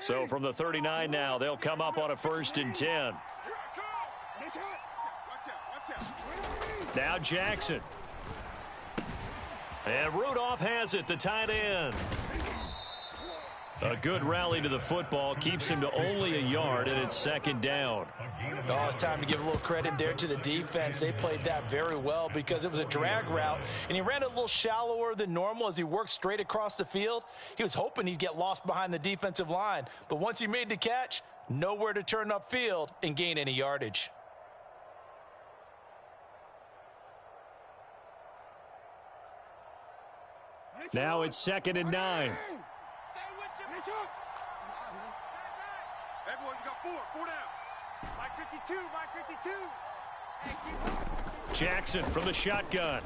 So from the 39 now, they'll come up on a 1st and 10. Now Jackson. And Rudolph has it, the tight end. A good rally to the football keeps him to only a yard, and it's 2nd down. Oh, it's time to give a little credit there to the defense. They played that very well because it was a drag route, and he ran a little shallower than normal as he worked straight across the field. He was hoping he'd get lost behind the defensive line, but once he made the catch, nowhere to turn upfield and gain any yardage. Now it's 2nd and 9. Everyone got 4 down. Mike 52, Mike 52. Jackson from the shotgun.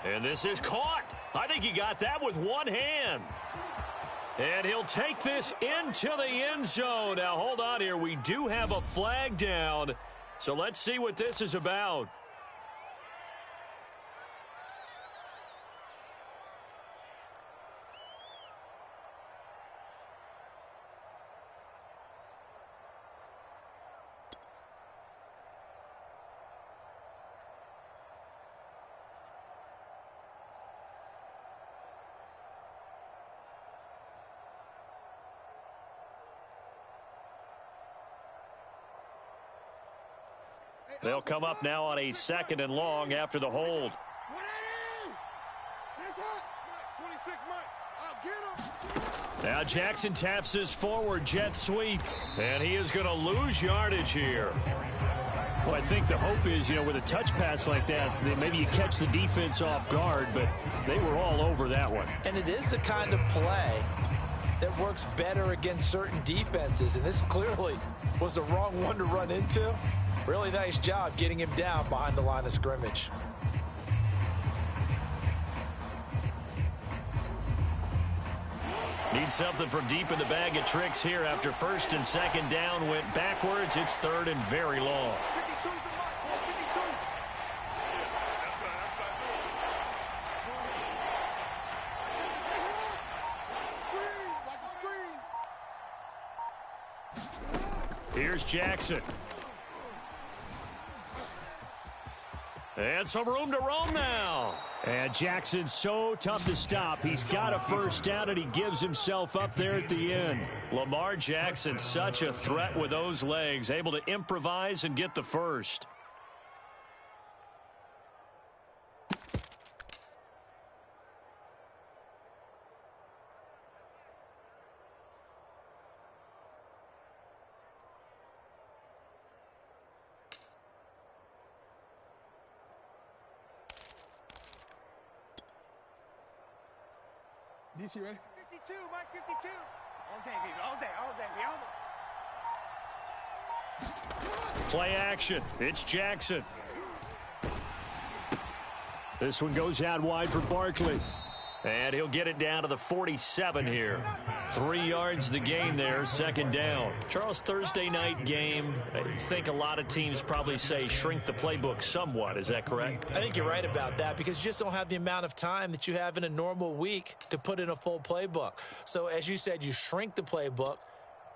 And this is caught. I think he got that with one hand. And he'll take this into the end zone. Now, hold on here. We do have a flag down. So let's see what this is about. They'll come up now on a 2nd and long after the hold. Now Jackson taps his forward jet sweep, and he is going to lose yardage here. Well, I think the hope is, with a touch pass like that maybe you catch the defense off guard, but they were all over that one. And it is the kind of play that works better against certain defenses, and this clearly was the wrong one to run into. Really nice job getting him down behind the line of scrimmage. Need something from deep in the bag of tricks here after 1st and 2nd down went backwards. It's 3rd and very long. Here's Jackson. And some room to roam now. And Jackson's so tough to stop. He's got a 1st down, and he gives himself up there at the end. Lamar Jackson, such a threat with those legs, able to improvise and get the 1st. DC ready? 52, Mike 52. All day, baby, all day, we Play action. It's Jackson. This one goes out wide for Barkley. And he'll get it down to the 47 here. 3 yards the gain there, 2nd down. Charles, Thursday night game, I think a lot of teams probably say shrink the playbook somewhat. Is that correct? I think you're right about that because you just don't have the amount of time that you have in a normal week to put in a full playbook. So as you said, you shrink the playbook,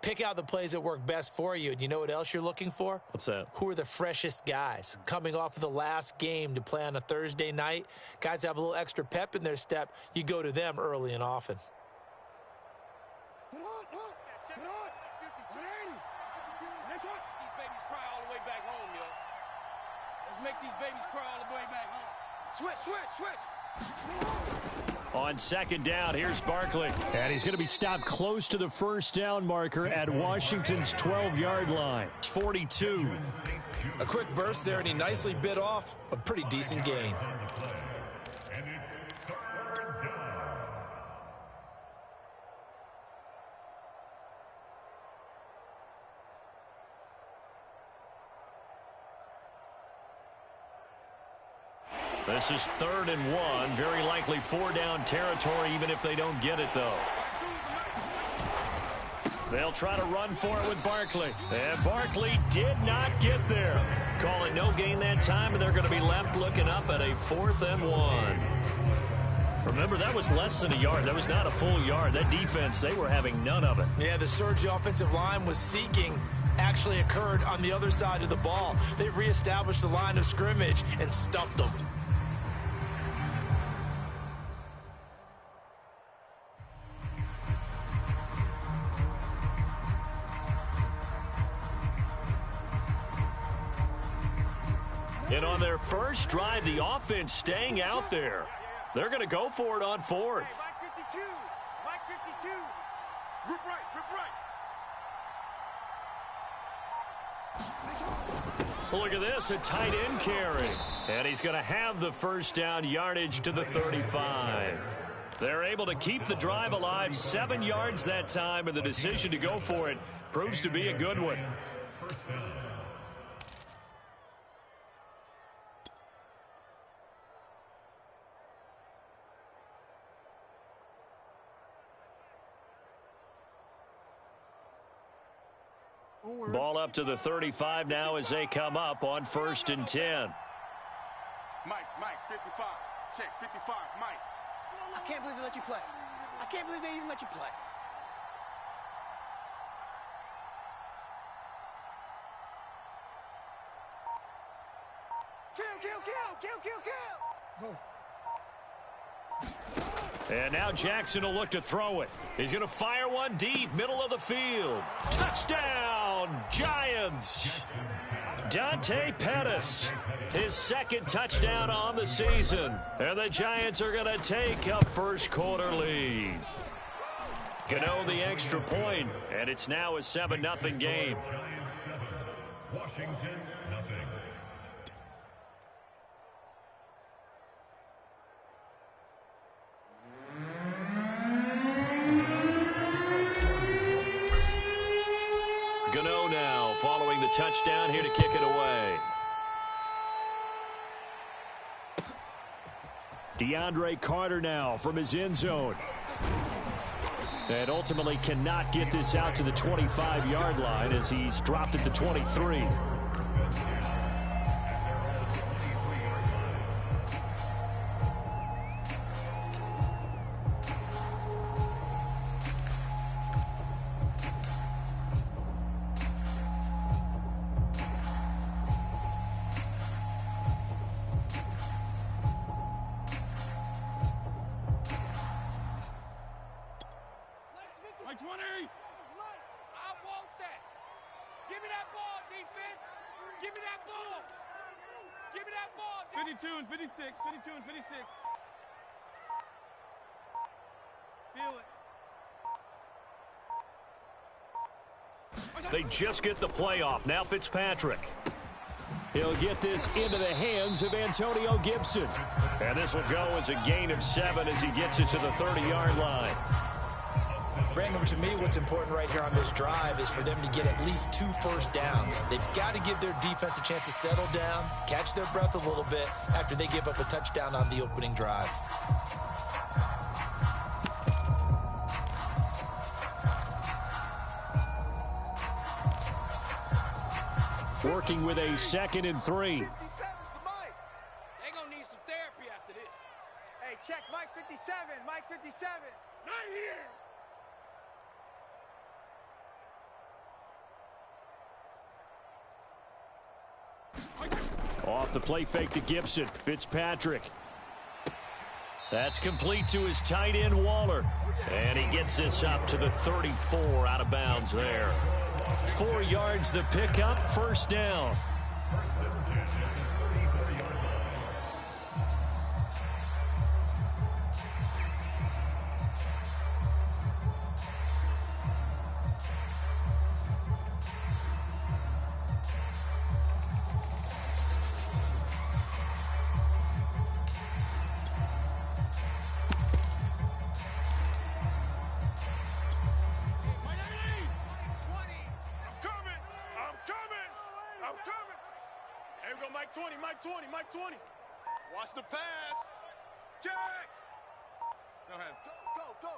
pick out the plays that work best for you. And you know what else you're looking for? What's that? Who are the freshest guys coming off of the last game to play on a Thursday night? Guys have a little extra pep in their step. You go to them early and often. Make these babies cry all the way back home. Switch. On 2nd down, here's Barkley. And he's going to be stopped close to the 1st down marker at Washington's 12-yard line. 42. A quick burst there, and he nicely bit off a pretty decent gain. This is 3rd and 1. Very likely 4-down territory, even if they don't get it, though. They'll try to run for it with Barkley. And Barkley did not get there. Call it no gain that time, and they're going to be left looking up at a 4th and 1. Remember, that was less than a yard. That was not a full yard. That defense, they were having none of it. Yeah, the surge the offensive line was seeking actually occurred on the other side of the ball. They reestablished the line of scrimmage and stuffed them. And on their first drive, the offense staying out there. They're going to go for it on fourth. Mike 52. Mike 52. Rip right. Rip right. Look at this, a tight end carry. And he's going to have the first down yardage to the 35. They're able to keep the drive alive, 7 yards that time, and the decision to go for it proves to be a good one. Ball up to the 35 now as they come up on 1st and 10. Mike, 55. Check, 55, Mike. I can't believe they let you play. I can't believe they even let you play. Kill. And now Jackson will look to throw it. He's going to fire one deep, middle of the field. Touchdown, Giants! Dante Pettis, his 2nd touchdown on the season. And the Giants are going to take a first quarter lead. Gano the extra point, and it's now a 7-0 game. Washington, nothing. Gano now following the touchdown here to kick it away. DeAndre Carter now from his end zone. And ultimately cannot get this out to the 25-yard line as he's dropped at the 23. Mike 20. I want that. Give me that ball, defense. Give me that ball. Give me that ball. 52 and 56. 52 and 56. Feel it. They just get the playoff. Now Fitzpatrick. He'll get this into the hands of Antonio Gibson. And this will go as a gain of 7 as he gets it to the 30-yard line. Brandon, to me, what's important right here on this drive is for them to get at least 2 first downs. They've got to give their defense a chance to settle down, catch their breath a little bit after they give up a touchdown on the opening drive. Working with a 2nd and 3. They're going to need some therapy after this. Hey, check Mike 57. Mike 57. Not here. Off the play fake to Gibson. Fitzpatrick. That's complete to his tight end, Waller. And he gets this up to the 34 out of bounds there. 4 yards the pickup, first down. Mike 20. Watch the pass. Check. Go ahead. Go.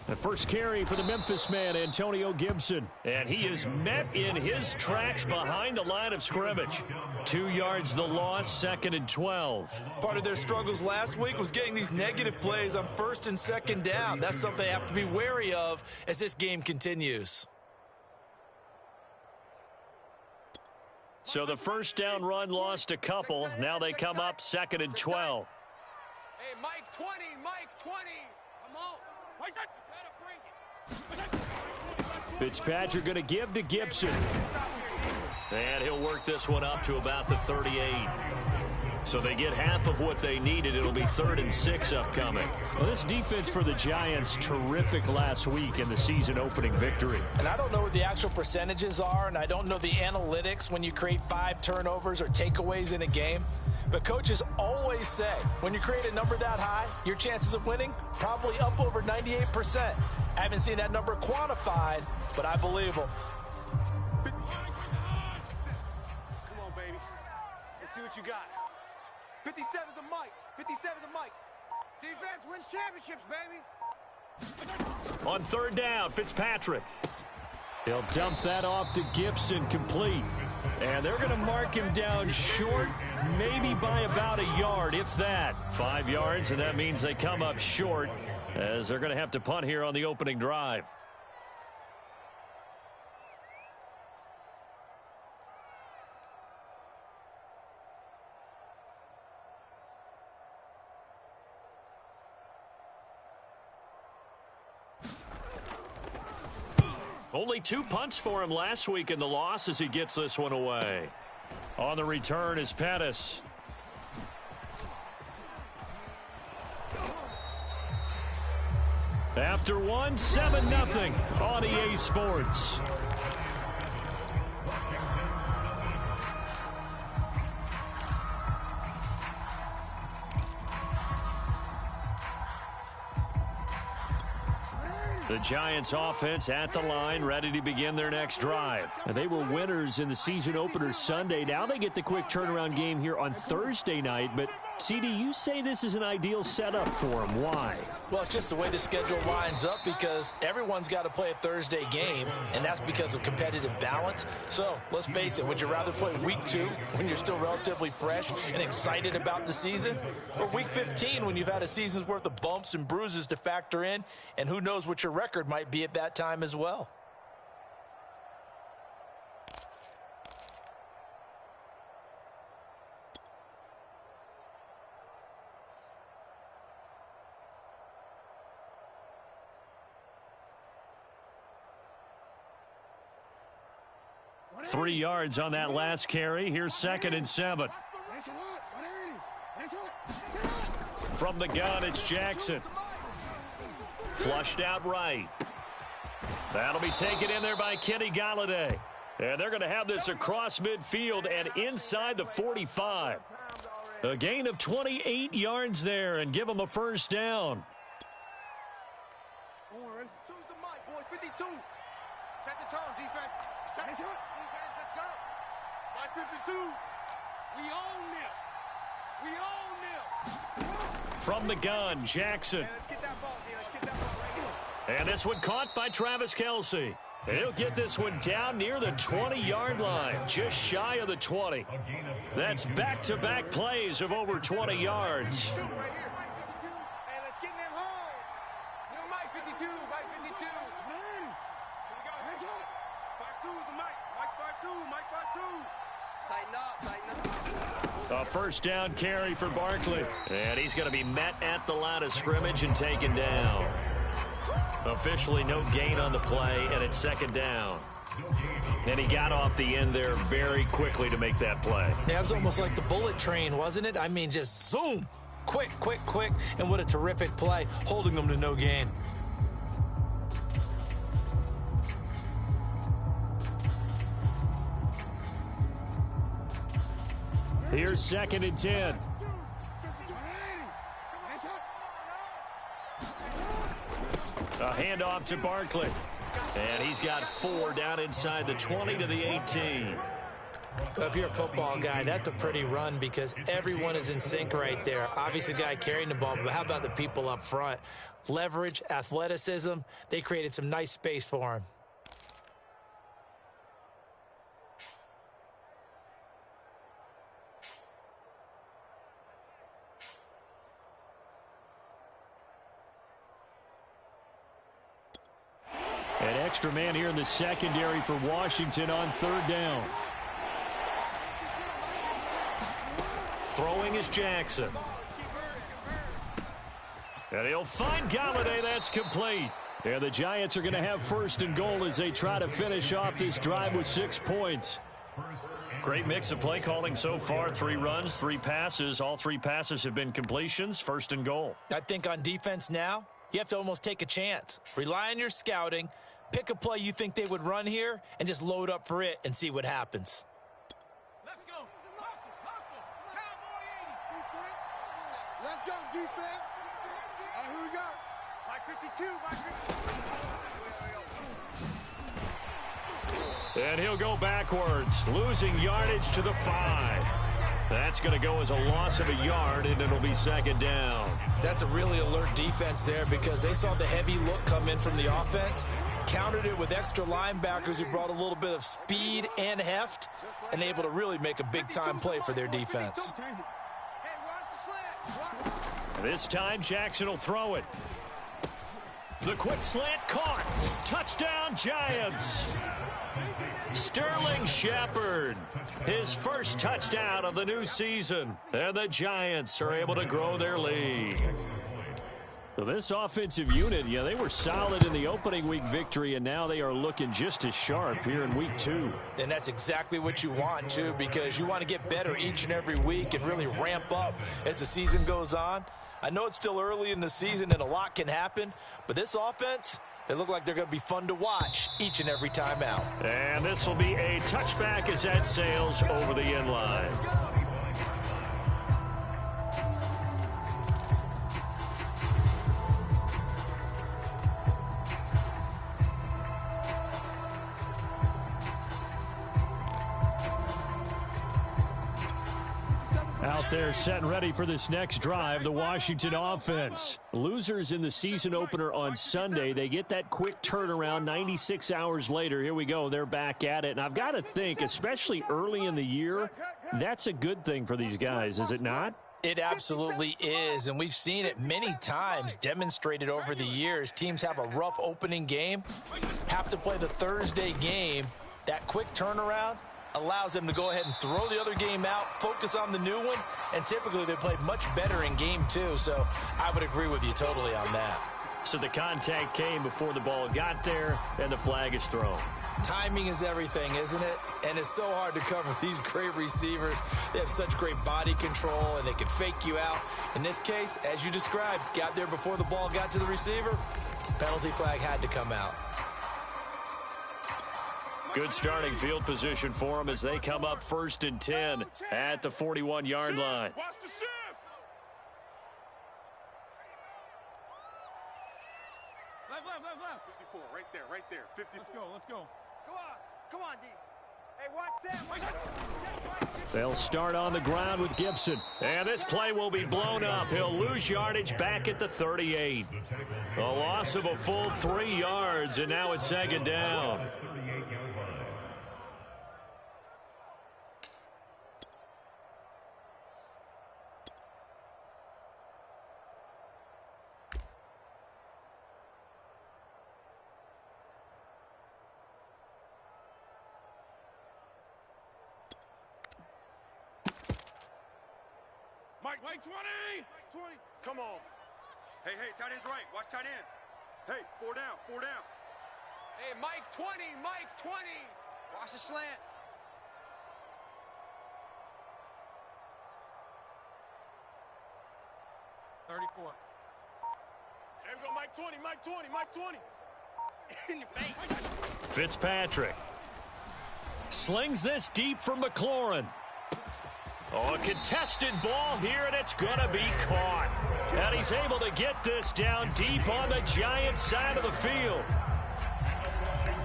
The first carry for the Memphis man, Antonio Gibson. And he is met in his tracks behind the line of scrimmage. 2 yards the loss, 2nd and 12. Part of their struggles last week was getting these negative plays on 1st and 2nd down. That's something they have to be wary of as this game continues. So the first down run lost a couple. Now they come up 2nd and 12. Hey, Mike 20, Mike 20. Come on. Fitzpatrick going to give to Gibson. And he'll work this one up to about the 38. So they get half of what they needed. It'll be 3rd and 6 upcoming. Well, this defense for the Giants, terrific last week in the season opening victory. And I don't know what the actual percentages are, and I don't know the analytics when you create 5 turnovers or takeaways in a game. But coaches always say, when you create a number that high, your chances of winning probably up over 98%. I haven't seen that number quantified, but I believe them. Come on, baby. Let's see what you got. 57's the mic. 57's the mic. Defense wins championships, baby. On 3rd down, Fitzpatrick. He'll dump that off to Gibson, complete. And they're going to mark him down short, maybe by about a yard, if that. 5 yards, and that means they come up short as they're going to have to punt here on the opening drive. Only 2 punts for him last week in the loss as he gets this one away. On the return is Pettis. After one, 7-0 on EA Sports. The Giants offense at the line, ready to begin their next drive. And they were winners in the season opener Sunday. Now they get the quick turnaround game here on Thursday night. But, CD, you say this is an ideal setup for them. Why? Well, it's just the way the schedule lines up because everyone's got to play a Thursday game, and that's because of competitive balance. So, let's face it, would you rather play week 2 when you're still relatively fresh and excited about the season? Or week 15 when you've had a season's worth of bumps and bruises to factor in, and who knows what your record might be at that time as well? Three yards on that last carry. Here's 2nd and 7. From the gun, it's Jackson. Flushed out right. That'll be taken in there by Kenny Galladay. And they're going to have this across midfield and inside the 45. A gain of 28 yards there and give them a first down. Choose the mic, boys. 52. Set the tone, defense. Set the tone, defense. Let's go. By 52. We own them. We own them. From the gun, Jackson. Yeah, let's get that ball, D. Let's get that ball right here. And this one caught by Travis Kelce. And he'll get this one down near the 20-yard line, just shy of the 20. That's back-to-back plays of over 20 yards. Hey, let's get in them holes. New mic 52, mic 52. Here we go. 5-2 is the mic. Mic 5-2, mic 5-2. Tighten up, tighten up. A first down carry for Barkley. And he's going to be met at the line of scrimmage and taken down. Officially no gain on the play, and it's 2nd down. And he got off the end there very quickly to make that play. Yeah, it was almost like the bullet train, wasn't it? I mean, just zoom. Quick, quick, quick. And what a terrific play, holding them to no gain. Here's 2nd and 10. A handoff to Barkley. And he's got 4 down inside the 20 to the 18. Well, if you're a football guy, that's a pretty run because everyone is in sync right there. Obviously, the guy carrying the ball, but how about the people up front? Leverage, athleticism, they created some nice space for him. An extra man here in the secondary for Washington on third down. Throwing is Jackson. And he'll find Galladay. That's complete. And the Giants are going to have first and goal as they try to finish off this drive with 6 points. Great mix of play calling so far. 3 runs, 3 passes. All 3 passes have been completions. First and goal. I think on defense now, you have to almost take a chance. Rely on your scouting. Pick a play you think they would run here and just load up for it and see what happens. Let's go. Hustle, hustle. Cowboy 80. Defense. Let's go, defense. All right, here we go. Mike 52, And he'll go backwards, losing yardage to the 5. That's going to go as a loss of a yard, and it'll be second down. That's a really alert defense there because they saw the heavy look come in from the offense, countered it with extra linebackers who brought a little bit of speed and heft, and able to really make a big-time play for their defense. Hey, watch the slant. This time, Jackson will throw it. The quick slant caught. Touchdown, Giants. Sterling Shepard, his first touchdown of the new season. And the Giants are able to grow their lead. So this offensive unit, they were solid in the opening week victory, and now they are looking just as sharp here in week 2. And that's exactly what you want, too, because you want to get better each and every week and really ramp up as the season goes on. I know it's still early in the season and a lot can happen, but this offense, they look like they're going to be fun to watch each and every time out. And this will be a touchback as that sails over the end line. Out there set and ready for this next drive, the Washington offense. Losers in the season opener on Sunday. They get that quick turnaround 96 hours later. Here we go. They're back at it. And I've got to think, especially early in the year, that's a good thing for these guys, is it not? It absolutely is, and we've seen it many times demonstrated over the years. Teams have a rough opening game, have to play the Thursday game. That quick turnaround allows them to go ahead and throw the other game out, focus on the new one, and typically they play much better in game 2. So I would agree with you totally on that. So the contact came before the ball got there, and the flag is thrown. Timing is everything, isn't it? And it's so hard to cover these great receivers. They have such great body control, and they can fake you out. In this case, as you described, got there before the ball got to the receiver. Penalty flag had to come out. Good starting field position for them as they come up 1st and 10 at the 41-yard line. Watch the shift. Left. 54, right there. 54. Let's go. Come on, D. Hey, watch that. They'll start on the ground with Gibson. And this play will be blown up. He'll lose yardage back at the 38. A loss of a full 3 yards, and now it's second down. Mike 20. Mike 20. Come on. Hey, tight end's right. Watch tight end. Hey, 4 down. Hey, Mike 20. Mike 20. Watch the slant. There we go, Mike 20. Mike 20. In your face. Fitzpatrick slings this deep for McLaurin. Oh, a contested ball here, and it's going to be caught. And he's able to get this down deep on the Giants side of the field.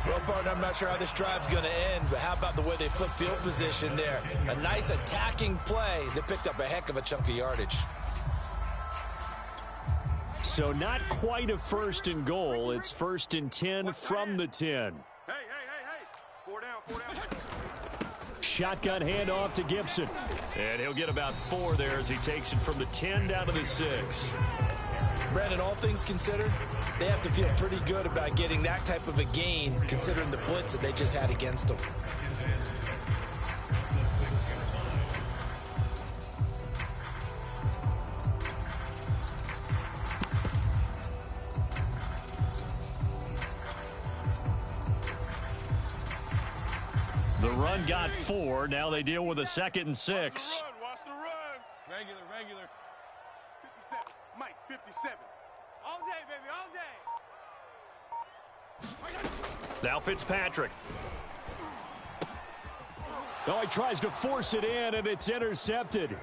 Well, partner, I'm not sure how this drive's going to end, but how about the way they flip field position there? A nice attacking play that picked up a heck of a chunk of yardage. So not quite a 1st and goal. It's 1st and 10 from the 10. Hey. 4 down. Shotgun handoff to Gibson. And he'll get about 4 there as he takes it from the 10 down to the 6. Brandon, all things considered, they have to feel pretty good about getting that type of a gain considering the blitz that they just had against them. The run got 4. Now they deal with a 2nd and 6. Watch the run. Regular. 57. Mike, 57. All day, baby, all day. Now Fitzpatrick. Oh, he tries to force it in, and it's intercepted.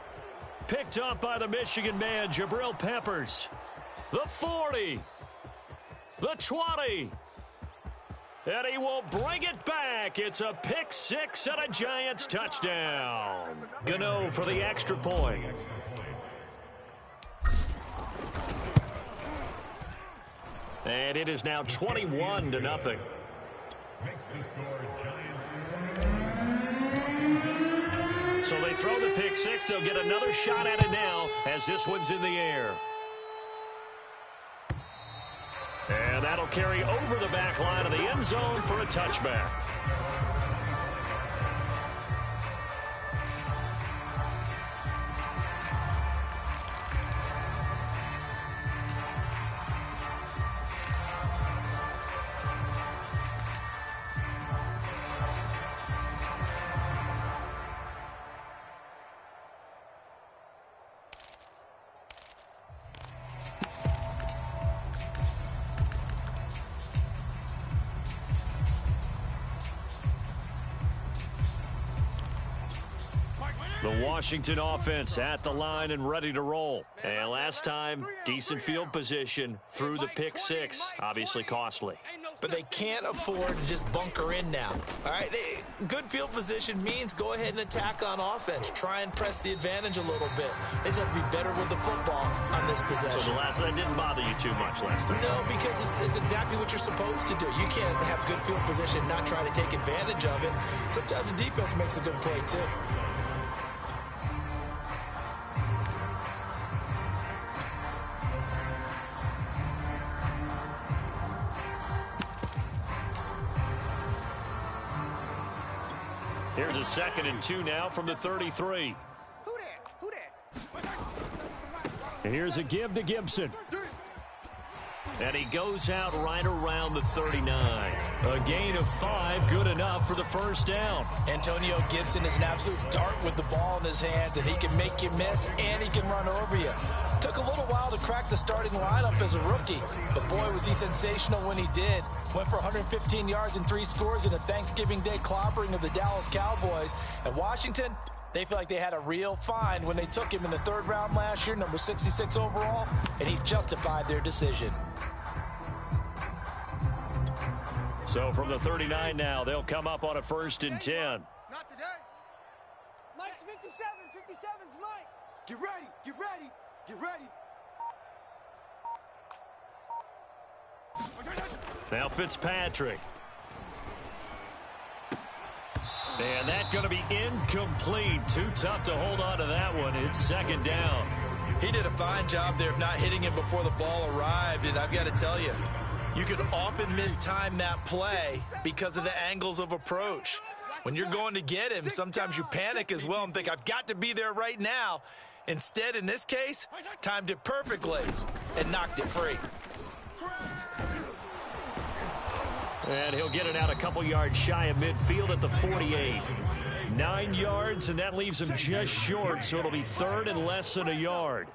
Picked up by the Michigan man, Jabril Peppers. The 40. The 20. And he will bring it back. It's a pick 6 and a Giants touchdown. Gano for the extra point. And it is now 21-0. So they throw the pick 6. They'll get another shot at it now as this one's in the air. And that'll carry over the back line of the end zone for a touchback. The Washington offense at the line and ready to roll. And last time, decent field position through the pick 6. Obviously costly. But they can't afford to just bunker in now. All right, good field position means go ahead and attack on offense. Try and press the advantage a little bit. They just have to be better with the football on this possession. So that didn't bother you too much last time? No, because it's exactly what you're supposed to do. You can't have good field position and not try to take advantage of it. Sometimes the defense makes a good play, too. Here's a 2nd and 2 now from the 33. Who that? And here's a give to Gibson. And he goes out right around the 39. A gain of 5, good enough for the first down. Antonio Gibson is an absolute dart with the ball in his hands, and he can make you miss, and he can run over you. Took a little while to crack the starting lineup as a rookie, but boy, was he sensational when he did. Went for 115 yards and 3 scores in a Thanksgiving Day clobbering of the Dallas Cowboys. And Washington, they feel like they had a real find when they took him in the 3rd round last year, number 66 overall, and he justified their decision. So from the 39 now, they'll come up on a 1st and 10. Not today. Mike's 57. 57's Mike. Get ready. Get ready. Get ready. Now Fitzpatrick. And that's going to be incomplete. Too tough to hold on to that one. It's 2nd down. He did a fine job there of not hitting him before the ball arrived, and I've got to tell you, you can often mistime that play because of the angles of approach. When you're going to get him, sometimes you panic as well and think, I've got to be there right now. Instead, in this case, timed it perfectly and knocked it free. And he'll get it out a couple yards shy of midfield at the 48. 9 yards, and that leaves him just short, so it'll be 3rd and less than a yard.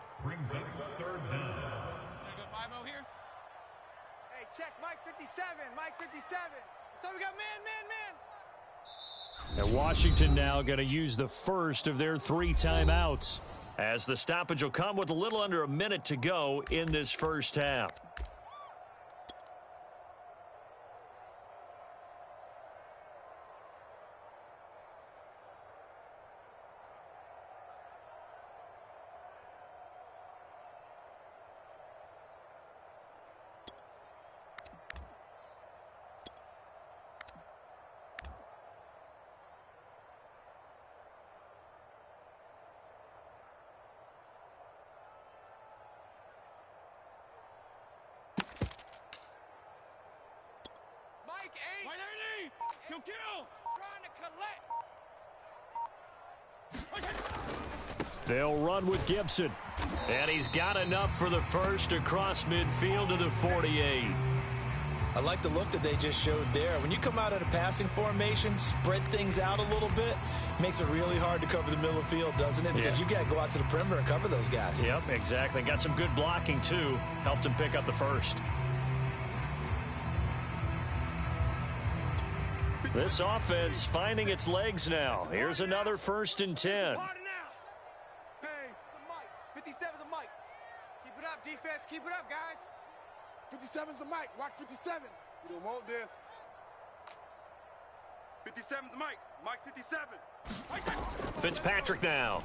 Check Mike 57. Mike 57. So we got man. And Washington now going to use the first of their 3 timeouts, as the stoppage will come with a little under a minute to go in this first half. Mike, eight. Right, Ernie. Kill. Trying to collect. They'll run with Gibson. And he's got enough for the first across midfield to the 48. I like the look that they just showed there. When you come out in a passing formation, spread things out a little bit, makes it really hard to cover the middle of the field, doesn't it? Because you got to go out to the perimeter and cover those guys. Yep, exactly. Got some good blocking, too. Helped him pick up the first. This offense finding its legs now. Here's another 1st and 10. Hey, the Mike. 57's the Mike. Keep it up, defense. Keep it up, guys. 57's the Mike. Watch 57. We don't want this. 57's Mike. Mike 57. Fitzpatrick now.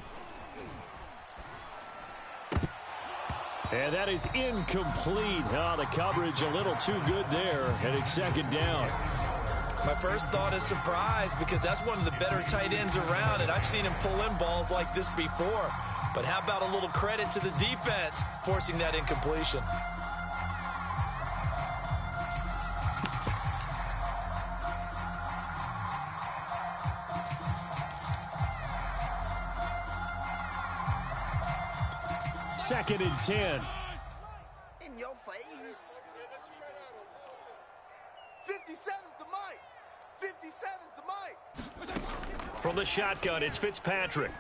And that is incomplete. Oh, the coverage a little too good there, and it's 2nd down. My first thought is surprise, because that's one of the better tight ends around, and I've seen him pull in balls like this before. But how about a little credit to the defense forcing that incompletion? Second and 10. In your face. 57's the Mike. 57's the Mike. From the shotgun, it's Fitzpatrick.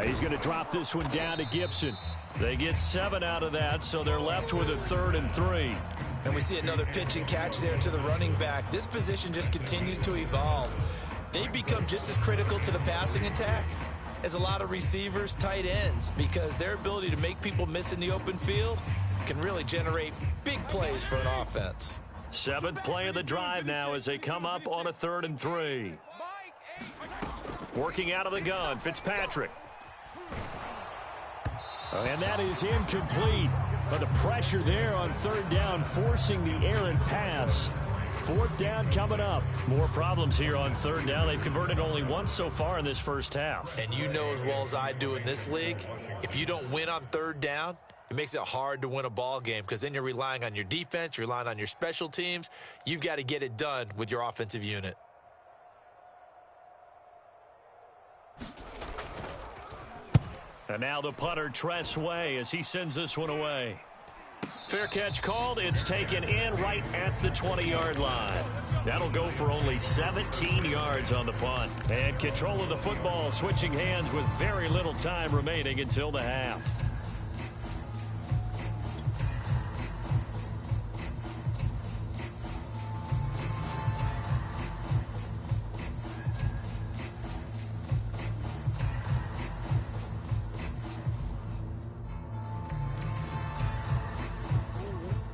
He's going to drop this one down to Gibson. They get 7 out of that, so they're left with a 3rd and 3. And we see another pitch and catch there to the running back. This position just continues to evolve. They become just as critical to the passing attack as a lot of receivers, tight ends, because their ability to make people miss in the open field can really generate big plays for an offense. 7th play of the drive now as they come up on a 3rd and 3. Working out of the gun, Fitzpatrick. And that is incomplete. But the pressure there on 3rd down, forcing the errant pass. 4th down coming up. More problems here on 3rd down. They've converted only once so far in this first half. And you know as well as I do in this league, if you don't win on 3rd down, it makes it hard to win a ball game, because then you're relying on your defense, you're relying on your special teams. You've got to get it done with your offensive unit. And now the punter, Tress Way, as he sends this one away. Fair catch called. It's taken in right at the 20-yard line. That'll go for only 17 yards on the punt. And control of the football switching hands with very little time remaining until the half.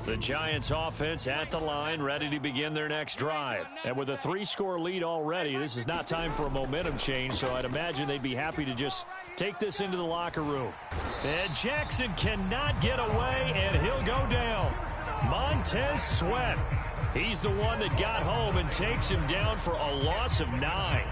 The Giants offense at the line, ready to begin their next drive. And with a 3-score lead already, this is not time for a momentum change, so I'd imagine they'd be happy to just take this into the locker room. And Jackson cannot get away, and he'll go down. Montez Sweat. He's the one that got home and takes him down for a loss of 9.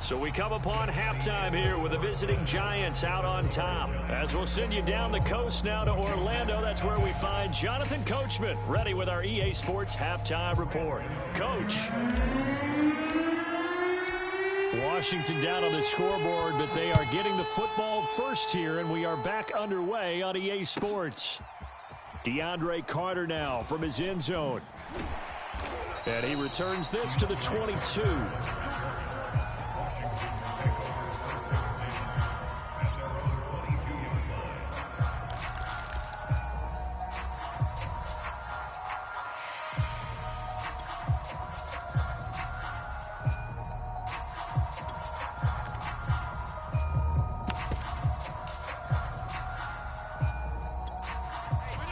So we come upon halftime here with the visiting Giants out on top. As we'll send you down the coast now to Orlando, that's where we find Jonathan Coachman, ready with our EA Sports Halftime Report. Coach. Washington down on the scoreboard, but they are getting the football first here, and we are back underway on EA Sports. DeAndre Carter now from his end zone. And he returns this to the 22.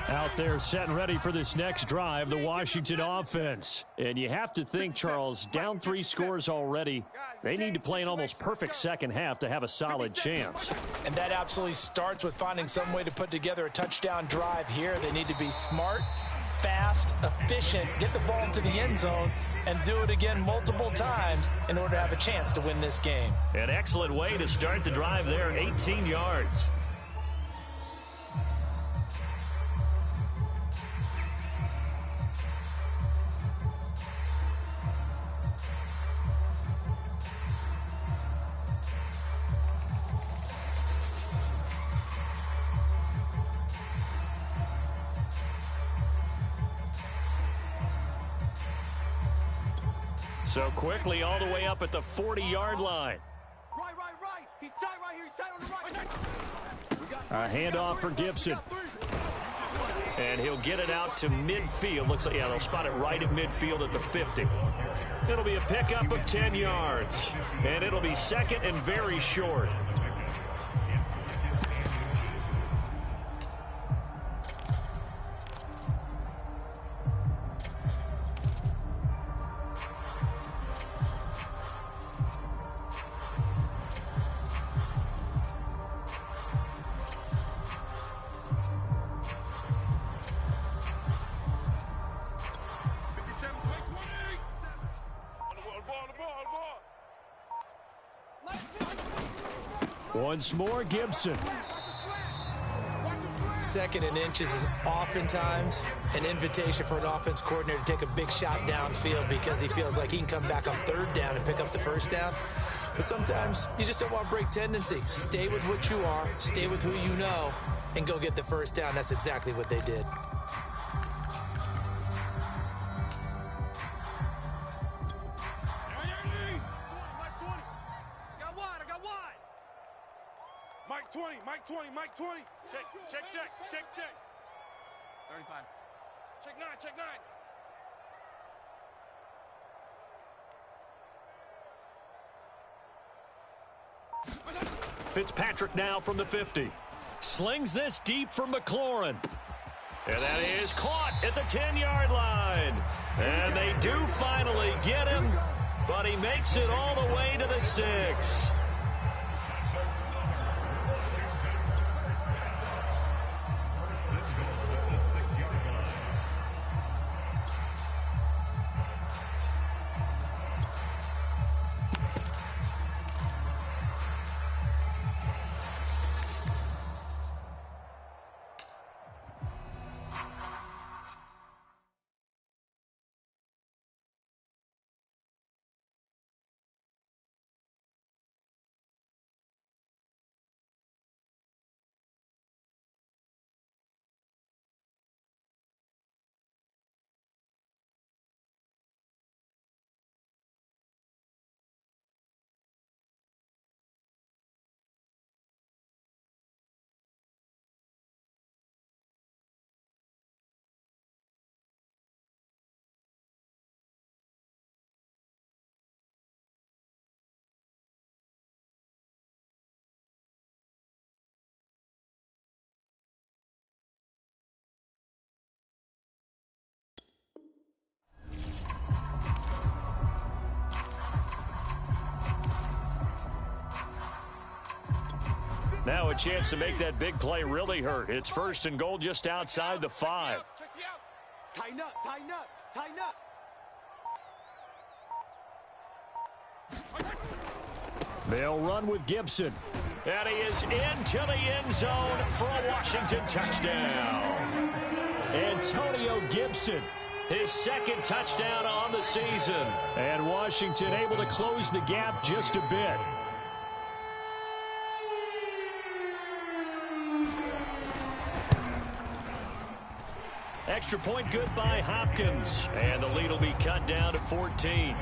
Out there set and ready for this next drive, the Washington offense. And you have to think, Charles, down 3 scores already. They need to play an almost perfect second half to have a solid chance. And that absolutely starts with finding some way to put together a touchdown drive here. They need to be smart, fast, efficient, get the ball into the end zone, and do it again multiple times in order to have a chance to win this game. An excellent way to start the drive there, 18 yards. So quickly all the way up at the 40-yard line. Right. He's tight right here. He's tight on the right. A handoff for Gibson. And he'll get it out to midfield. Looks like, yeah, they'll spot it right at midfield at the 50. It'll be a pickup of 10 yards. And it'll be second and very short. Once more, Gibson. Second and inches is oftentimes an invitation for an offense coordinator to take a big shot downfield because he feels like he can come back on third down and pick up the first down. But sometimes you just don't want to break tendency. Stay with what you are, stay with who you know, and go get the first down. That's exactly what they did. Mike 20. Check. 35. Check 9. Fitzpatrick now from the 50. Slings this deep for McLaurin. And that is caught at the 10-yard line. And they do finally get him, but he makes it all the way to the 6. Now a chance to make that big play really hurt. It's first and goal just outside the 5. Check you out. Tighten up. They'll run with Gibson. And he is into the end zone for a Washington touchdown. Antonio Gibson, his second touchdown on the season. And Washington able to close the gap just a bit. Extra point good by Hopkins. And the lead will be cut down to 14.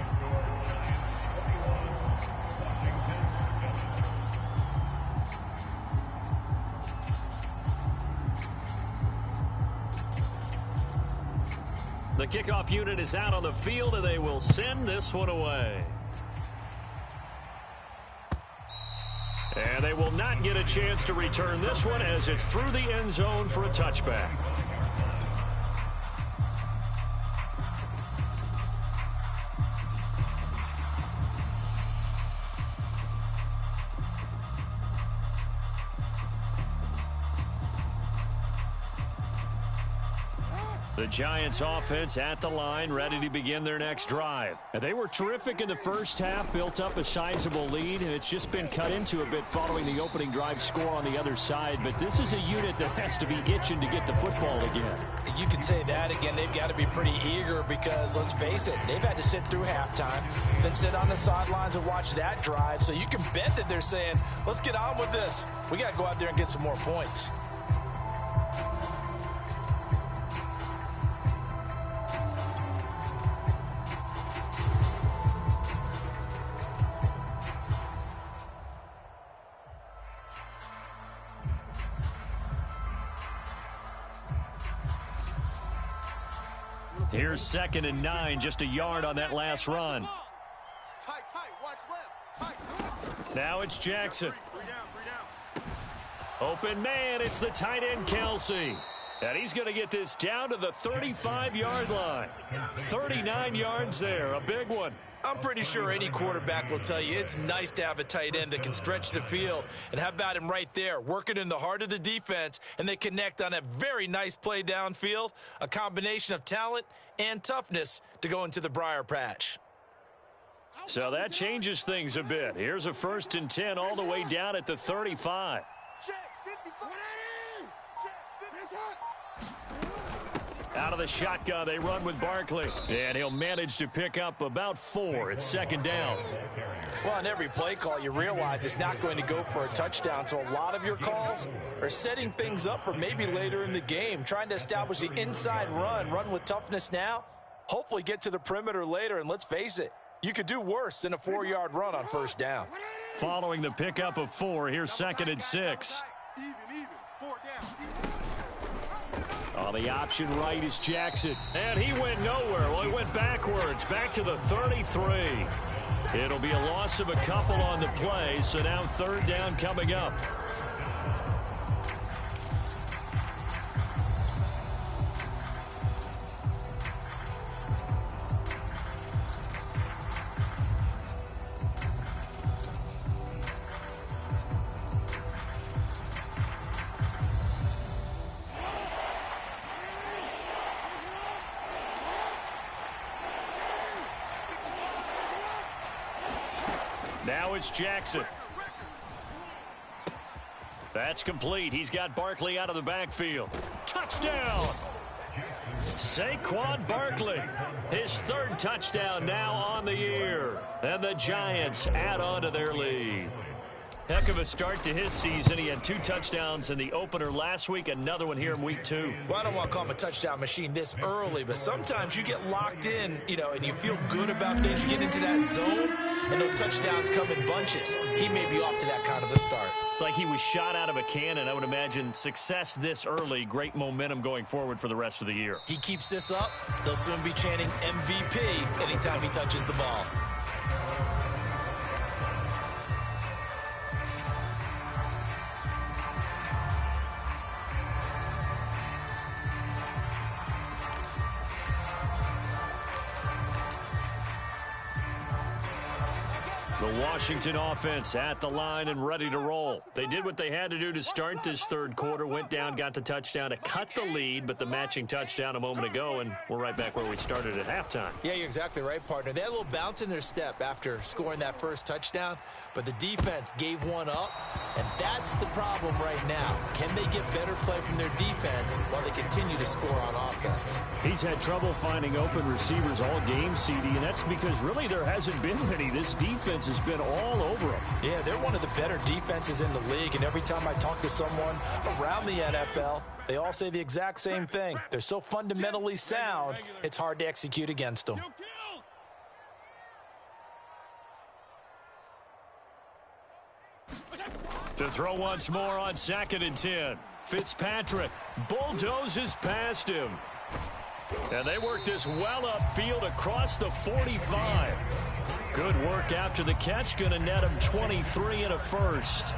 The kickoff unit is out on the field, and they will send this one away. And they will not get a chance to return this one as it's through the end zone for a touchback. The Giants offense at the line, ready to begin their next drive. And they were terrific in the first half, built up a sizable lead, and it's just been cut into a bit following the opening drive score on the other side. But this is a unit that has to be itching to get the football again. You can say that again. They've got to be pretty eager because, let's face it, they've had to sit through halftime, then sit on the sidelines and watch that drive. So you can bet that they're saying, let's get on with this. We got to go out there and get some more points. Here's 2nd and 9, just a yard on that last run. Tight, watch left. Tight. Now it's Jackson. Three down. Open man, it's the tight end Kelsey. And he's going to get this down to the 35-yard line. 39 yards there, a big one. I'm pretty sure any quarterback will tell you it's nice to have a tight end that can stretch the field. And how about him right there, working in the heart of the defense, and they connect on a very nice play downfield, a combination of talent and toughness to go into the briar patch. So that changes things a bit. Here's a 1st and 10 all the way down at the 35. Check, 55. Check, 50. Out of the shotgun, they run with Barkley. And he'll manage to pick up about 4. It's 2nd down. Well, on every play call, you realize it's not going to go for a touchdown. So a lot of your calls are setting things up for maybe later in the game, trying to establish the inside run with toughness now, hopefully get to the perimeter later. And let's face it, you could do worse than a 4-yard run on 1st down. Following the pickup of 4, here's 2nd and 6. Even. 4 down. On the option right is Jackson. And he went nowhere. Well, he went backwards, back to the 33. It'll be a loss of a couple on the play, so now 3rd down coming up. Now it's Jackson. That's complete. He's got Barkley out of the backfield. Touchdown! Saquon Barkley. His 3rd touchdown now on the year. And the Giants add on to their lead. Heck of a start to his season. He had 2 touchdowns in the opener last week, another one here in week 2. Well, I don't want to call him a touchdown machine this early, but sometimes you get locked in, and you feel good about things. You get into that zone, and those touchdowns come in bunches. He may be off to that kind of a start. It's like he was shot out of a cannon. I would imagine success this early, great momentum going forward for the rest of the year. He keeps this up, they'll soon be chanting MVP anytime he touches the ball. The Washington offense at the line and ready to roll. They did what they had to do to start this 3rd quarter. Went down, got the touchdown to cut the lead, but the matching touchdown a moment ago, and we're right back where we started at halftime. Yeah, you're exactly right, partner. They had a little bounce in their step after scoring that 1st touchdown, but the defense gave one up, and that's the problem right now. Can they get better play from their defense while they continue to score on offense? He's had trouble finding open receivers all game, CD, and that's because really there hasn't been many. This defense has been all over them. Yeah, they're one of the better defenses in the league, and every time I talk to someone around the NFL, they all say the exact same thing. They're so fundamentally sound, it's hard to execute against them. To throw once more on 2nd and 10. Fitzpatrick bulldozes past him. And they work this well upfield across the 45. Good work after the catch. Going to net him 23 and a 1st.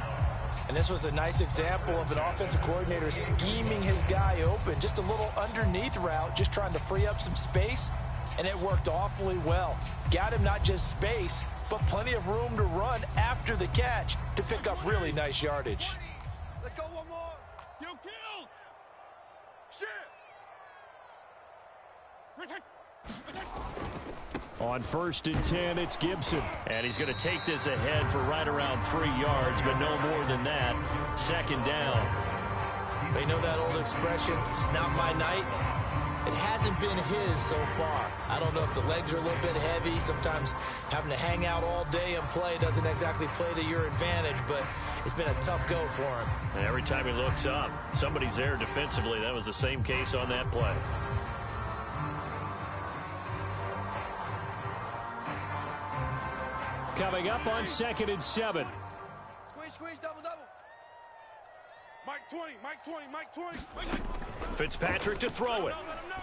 And this was a nice example of an offensive coordinator scheming his guy open. Just a little underneath route, just trying to free up some space. And it worked awfully well. Got him not just space, but plenty of room to run after the catch to pick up really nice yardage. Let's go one more. You kill. Shit. On 1st and 10, it's Gibson. And he's going to take this ahead for right around 3 yards, but no more than that. 2nd down. They know that old expression, it's not my night. It hasn't been his so far. I don't know if the legs are a little bit heavy. Sometimes having to hang out all day and play doesn't exactly play to your advantage, but it's been a tough go for him. And every time he looks up, somebody's there defensively. That was the same case on that play. Coming up on 2nd and 7. Squeeze, double. Mike 20, Mike 20, Mike 20. Fitzpatrick to throw it. Let him know.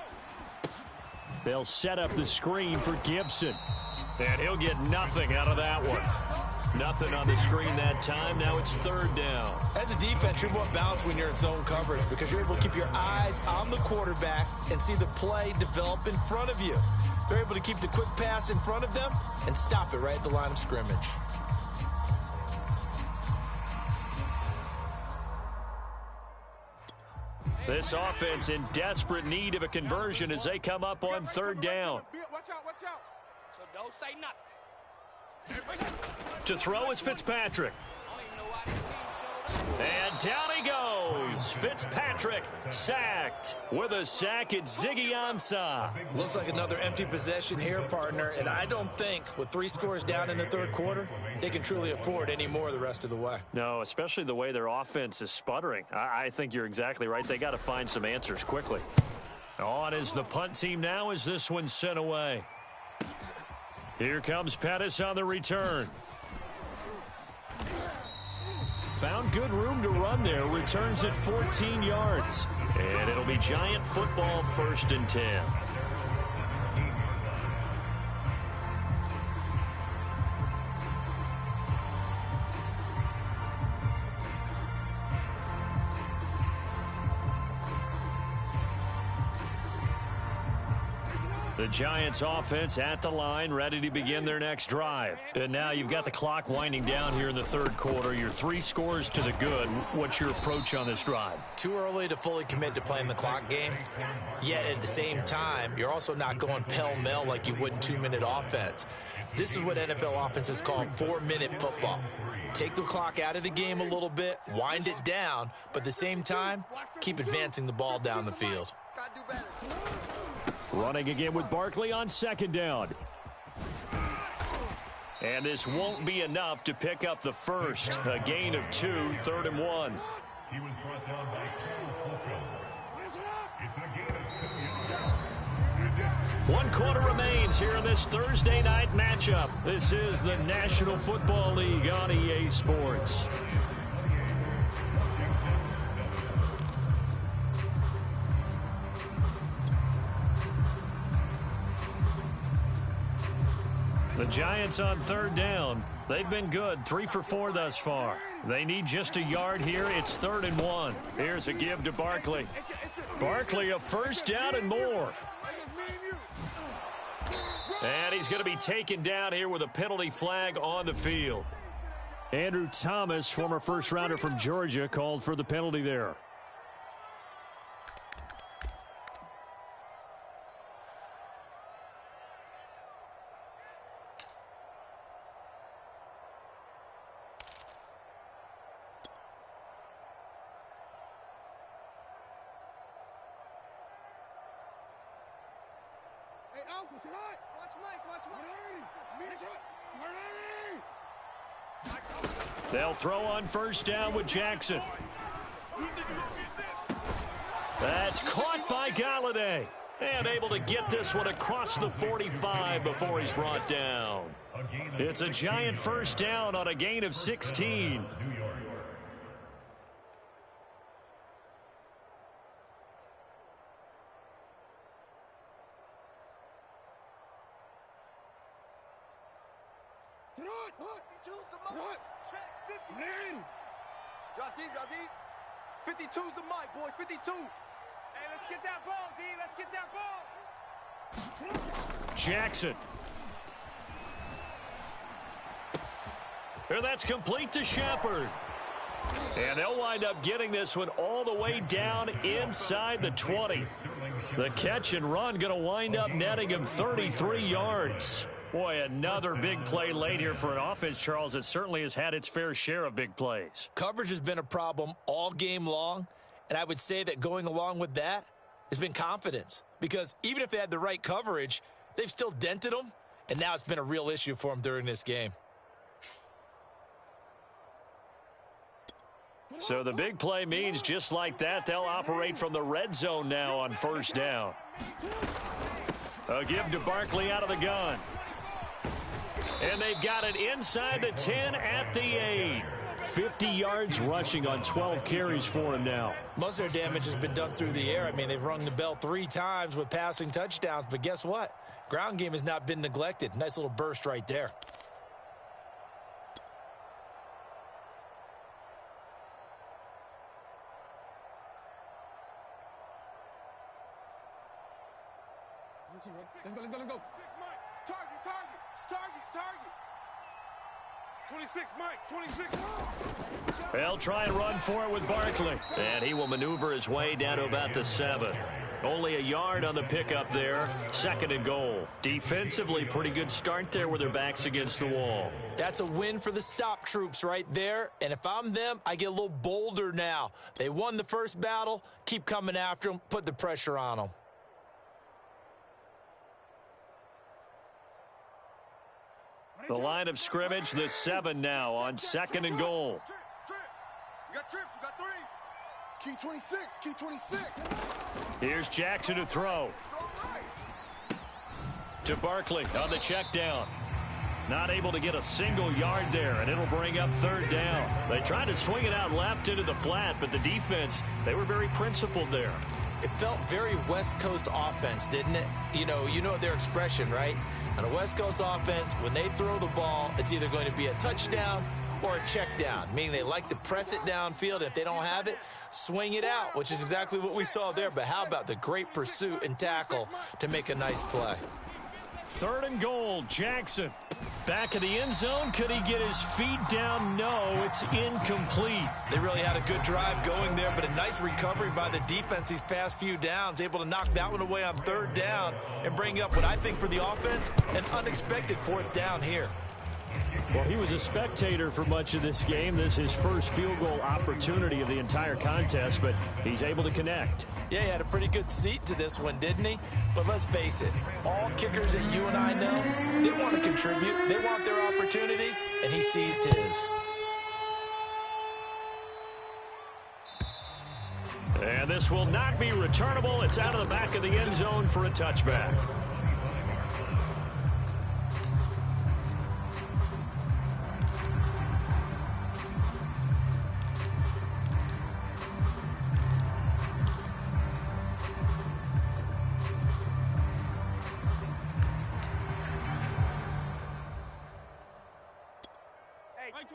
They'll set up the screen for Gibson. And he'll get nothing out of that one. Nothing on the screen that time. Now it's third down. As a defense, you're more balanced when you're in zone coverage because you're able to keep your eyes on the quarterback and see the play develop in front of you. They're able to keep the quick pass in front of them and stop it right at the line of scrimmage. This offense in desperate need of a conversion as they come up on third down. Watch out, watch out. So don't say nothing. To throw is Fitzpatrick. And down he goes. Fitzpatrick sacked. With a sack, it's Ziggy Ansah. Looks like another empty possession here, partner, and I don't think with 3 scores down in the third quarter, they can truly afford any more the rest of the way. No, especially the way their offense is sputtering. I think you're exactly right. They got to find some answers quickly. On is the punt team now as this one's sent away. Here comes Pettis on the return. Found good room to run there. Returns at 14 yards. And it'll be Giant football, 1st and 10. The Giants offense at the line, ready to begin their next drive. And now you've got the clock winding down here in the third quarter. You're 3 scores to the good. What's your approach on this drive? Too early to fully commit to playing the clock game. Yet at the same time, you're also not going pell-mell like you would in 2-minute offense. This is what NFL offenses call 4-minute football. Take the clock out of the game a little bit, wind it down, but at the same time, keep advancing the ball down the field. Running again with Barkley on 2nd down. And this won't be enough to pick up the first. A gain of 2, 3rd and 1. He was brought down by it's a gain of 2 yards. 1 quarter remains here in this Thursday night matchup. This is the National Football League on EA Sports. The Giants on 3rd down. They've been good, 3 for 4 thus far. They need just a yard here. It's 3rd and 1. Here's a give to Barkley. Barkley, a 1st down and more. And he's going to be taken down here with a penalty flag on the field. Andrew Thomas, former first-rounder from Georgia, called for the penalty there. They'll throw on 1st down with Jackson. That's caught by Galladay. And able to get this one across the 45 before he's brought down. It's a Giant 1st down on a gain of 16. Drop deep, drop deep. 52's the mic, boys, 52. Hey, let's get that ball, D. Let's get that ball. Jackson. And that's complete to Shepard. And they'll wind up getting this one all the way down inside the 20. The catch and run going to wind up netting him 33 yards. Boy, another big play late here for an offense, Charles, that certainly has had its fair share of big plays. Coverage has been a problem all game long, and I would say that going along with that has been confidence. Because even if they had the right coverage, they've still dented them, and now it's been a real issue for them during this game. So the big play means just like that, they'll operate from the red zone now on 1st down. A give to Barkley out of the gun. And they've got it inside the 10 at the 8. 50 yards rushing on 12 carries for him now. Most of their damage has been done through the air. I mean, they've rung the bell 3 times with passing touchdowns, but guess what? Ground game has not been neglected. Nice little burst right there. Let's go. Target. 26, Mike, 26. They'll try and run for it with Barkley. And he will maneuver his way down to about the 7. Only a yard on the pickup there. 2nd and goal. Defensively, pretty good start there with their backs against the wall. That's a win for the stop troops right there. And if I'm them, I get a little bolder now. They won the first battle. Keep coming after them. Put the pressure on them. The line of scrimmage, the 7 now on 2nd and goal. Trip. You got trips. You got 3. Key 26. Key 26. Here's Jackson to throw. To Barkley on the check down. Not able to get a single yard there, and it'll bring up 3rd down. They tried to swing it out left into the flat, but the defense, they were very principled there. It felt very West Coast offense, didn't it? You know their expression, right? On a West Coast offense, when they throw the ball, it's either going to be a touchdown or a check down, meaning they like to press it downfield. If they don't have it, swing it out, which is exactly what we saw there. But how about the great pursuit and tackle to make a nice play? 3rd and goal, Jackson. Back of the end zone. Could he get his feet down? No, it's incomplete. They really had a good drive going there, but a nice recovery by the defense these past few downs, able to knock that one away on 3rd down and bring up what I think for the offense, an unexpected 4th down here. Well, he was a spectator for much of this game. This is his first field goal opportunity of the entire contest, but he's able to connect. Yeah, he had a pretty good seat to this one, didn't he? But let's face it, all kickers that you and I know, they want to contribute. They want their opportunity, and he seized his. And this will not be returnable. It's out of the back of the end zone for a touchback.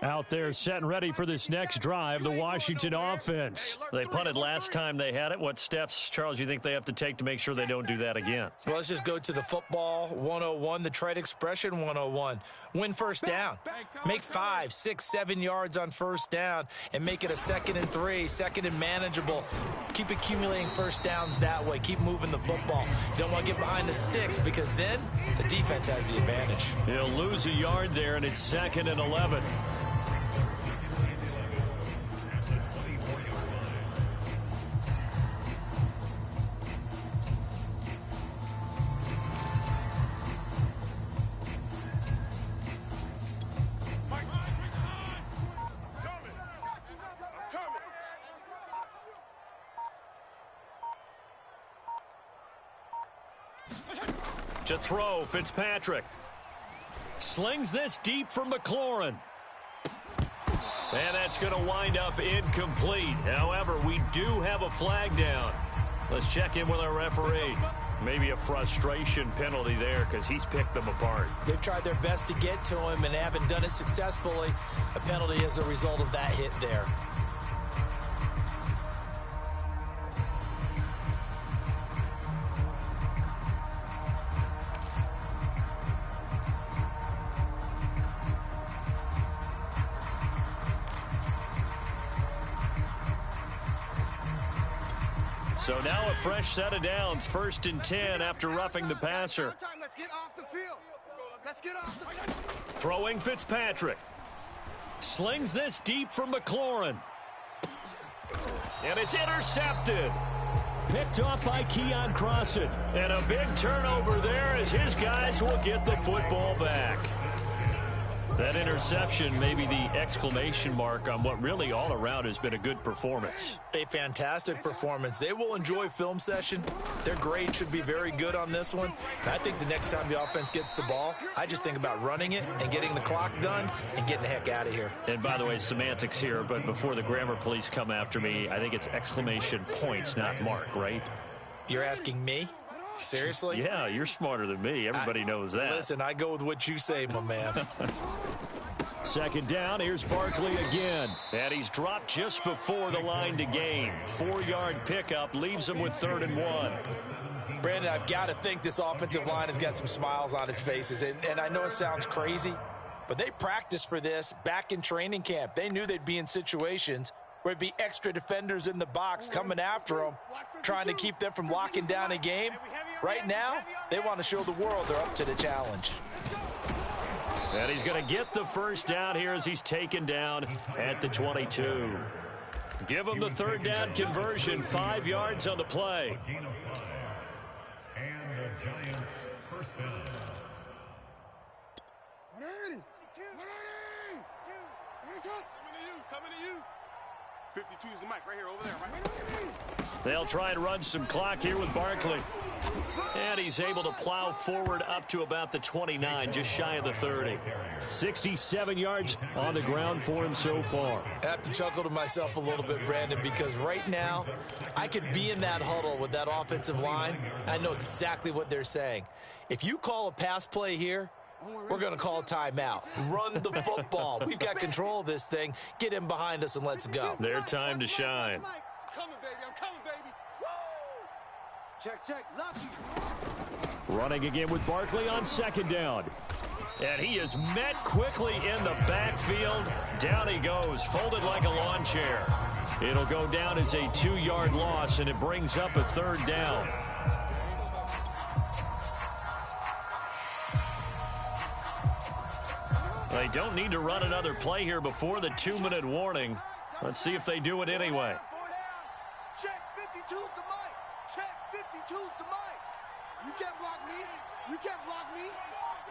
Out there set and ready for this next drive, the Washington offense. They punted last time they had it. What steps, Charles, you think they have to take to make sure they don't do that again? Well, let's just go to the football 101, the trade expression 101. Win 1st down. Make 5, 6, 7 yards on 1st down and make it a 2nd and 3, 2nd and manageable. Keep accumulating 1st downs that way. Keep moving the football. You don't want to get behind the sticks because then the defense has the advantage. He'll lose a yard there, and it's 2nd and 11. To throw, Fitzpatrick. Slings this deep for McLaurin. And that's going to wind up incomplete. However, we do have a flag down. Let's check in with our referee. Maybe a frustration penalty there because he's picked them apart. They've tried their best to get to him and haven't done it successfully. A penalty as a result of that hit there. So now a fresh set of downs, 1st and 10 after roughing the passer. Let's get off the field. Let's get off the field. Throwing Fitzpatrick. Slings this deep for McLaurin. And it's intercepted. Picked off by Keon Crossan. And a big turnover there as his guys will get the football back. That interception may be the exclamation mark on what really all around has been a good performance. A fantastic performance. They will enjoy film session. Their grade should be very good on this one. And I think the next time the offense gets the ball, I just think about running it and getting the clock done and getting the heck out of here. And by the way, semantics here, but before the grammar police come after me, I think it's exclamation points, not mark, right? You're asking me? Seriously? Yeah, you're smarter than me. Everybody knows that. Listen, I go with what you say, my man. Second down, here's Barkley again. And he's dropped just before the line to gain. 4-yard pickup leaves him with 3rd and 1. Brandon, I've got to think this offensive line has got some smiles on its faces. And I know it sounds crazy, but they practiced for this back in training camp. They knew they'd be in situations where it'd be extra defenders in the box coming after them, trying to keep them from locking down a game. Right now, they want to show the world they're up to the challenge. And he's going to get the first down here as he's taken down at the 22. Give him the 3rd down conversion, 5 yards on the play. And the Giants first down. 180. Coming to you. 52 is the mic right here, over there. Right? They'll try and run some clock here with Barkley. And he's able to plow forward up to about the 29, just shy of the 30. 67 yards on the ground for him so far. I have to chuckle to myself a little bit, Brandon, because right now I could be in that huddle with that offensive line. I know exactly what they're saying. If you call a pass play here, we're going to call timeout. Run the football. We've got control of this thing. Get in behind us and let's go. Their time to shine. I'm coming, baby. I'm coming, baby. Woo! Check. Lucky. Running again with Barkley on 2nd down. And he is met quickly in the backfield. Down he goes, folded like a lawn chair. It'll go down as a 2-yard loss, and it brings up a 3rd down. They don't need to run another play here before the 2-minute warning. Let's see if they do it anyway. Check 52's the mic. Check 52's the mic. You can't block me. You can't block me.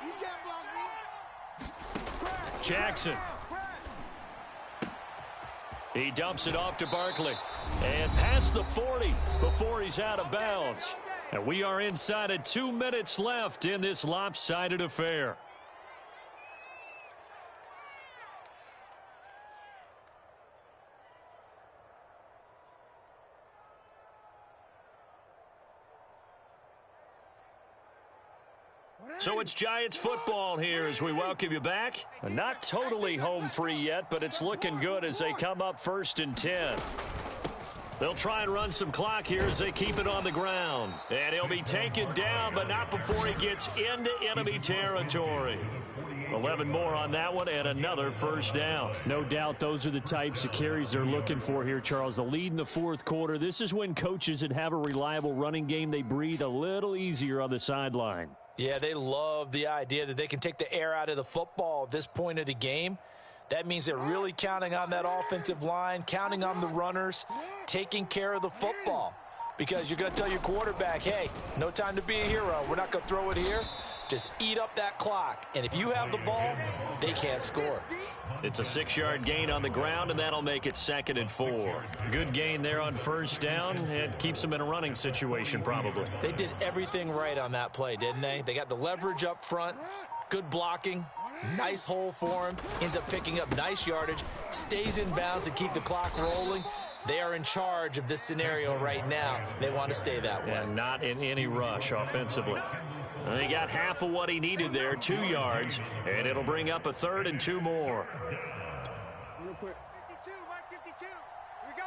You can't block me. Jackson. He dumps it off to Barkley. And past the 40 before he's out of bounds. And we are inside of 2 minutes left in this lopsided affair. So it's Giants football here as we welcome you back. Not totally home free yet, but it's looking good as they come up 1st and 10. They'll try and run some clock here as they keep it on the ground. And he'll be taken down, but not before he gets into enemy territory. 11 more on that one and another 1st down. No doubt those are the types of carries they're looking for here, Charles. The lead in the 4th quarter. This is when coaches that have a reliable running game, they breathe a little easier on the sideline. Yeah, they love the idea that they can take the air out of the football at this point of the game. That means they're really counting on that offensive line, counting on the runners, taking care of the football. Because you're going to tell your quarterback, hey, no time to be a hero. We're not going to throw it here. Just eat up that clock. And if you have the ball, they can't score. It's a 6-yard gain on the ground, and that'll make it 2nd and 4. Good gain there on 1st down. It keeps them in a running situation, probably. They did everything right on that play, didn't they? They got the leverage up front, good blocking, nice hole for him, ends up picking up nice yardage, stays in bounds to keep the clock rolling. They are in charge of this scenario right now. They want to stay that way. And not in any rush offensively. And he got half of what he needed there, 2 yards, and it'll bring up a 3rd and 2 more. Real quick. 52, Mike 52. Here we go.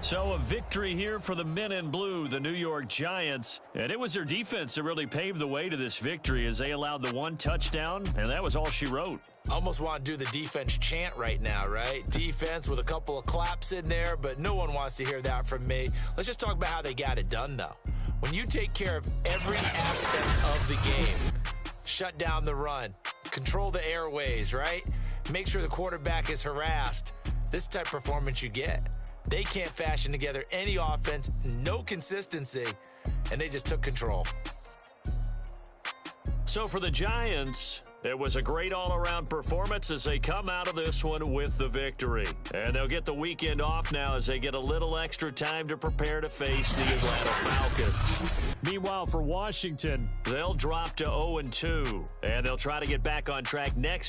So a victory here for the men in blue, the New York Giants. And it was their defense that really paved the way to this victory as they allowed the 1 touchdown, and that was all she wrote. Almost want to do the defense chant right now, right? Defense with a couple of claps in there, but no one wants to hear that from me. Let's just talk about how they got it done, though. When you take care of every aspect of the game, shut down the run, control the airways, right? Make sure the quarterback is harassed. This type of performance you get. They can't fashion together any offense, no consistency, and they just took control. So for the Giants, it was a great all-around performance as they come out of this one with the victory. And they'll get the weekend off now as they get a little extra time to prepare to face the Atlanta Falcons. Meanwhile, for Washington, They'll drop to 0-2, and they'll try to get back on track next